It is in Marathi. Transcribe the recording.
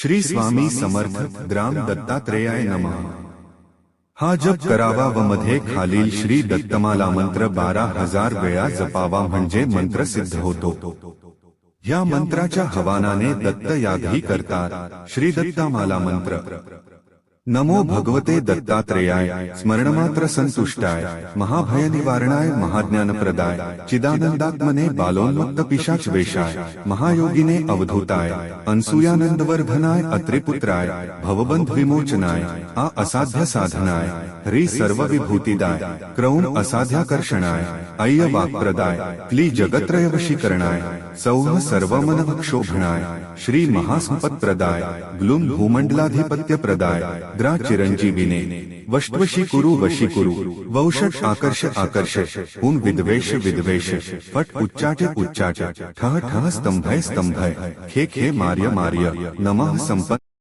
श्री स्वामी समर्थ ग्राम दत्तात्रेयाय नमः। हा जप करावा व मध्ये खालील श्री दत्तमाला मंत्र 12,000 वेळा जपावा म्हणजे मंत्र सिद्ध होतो। या मंत्राच्या हवानाने दत्त यागही करतात। श्री दत्तमाला मंत्र। नमो भगवते दत्तात्रेयाय स्मरणमात्र संतुष्टाय महाभय निवारणाय महाज्ञानप्रदाय चिदानंदात्मने बालोन्मुक्त पिशाच वेशाय महायोगिने अवधूताय अनसूयानंदवर्धनाय अत्रिपुत्राय भवबंध विमोचनाय आ असाध्य साधनाय ह्री सर्व विभूतिदाय क्रौण असाध्याकर्षणाय अय्य वाक्प्रदाय क्ली जगत्रय वशीकरणाय सौह सर्वमनक्षोभणाय श्री महासंपत्प्रदाय ग्लुम भूमंडलाधिपत्यप्रदाय द्रा चिरंजीविने वष्ट्वशी कुरु वौषट आकर्ष ऊन विद्वेष फट उच्चाट ठह ठह स्तंभय खे खे मार्य नमः संपत्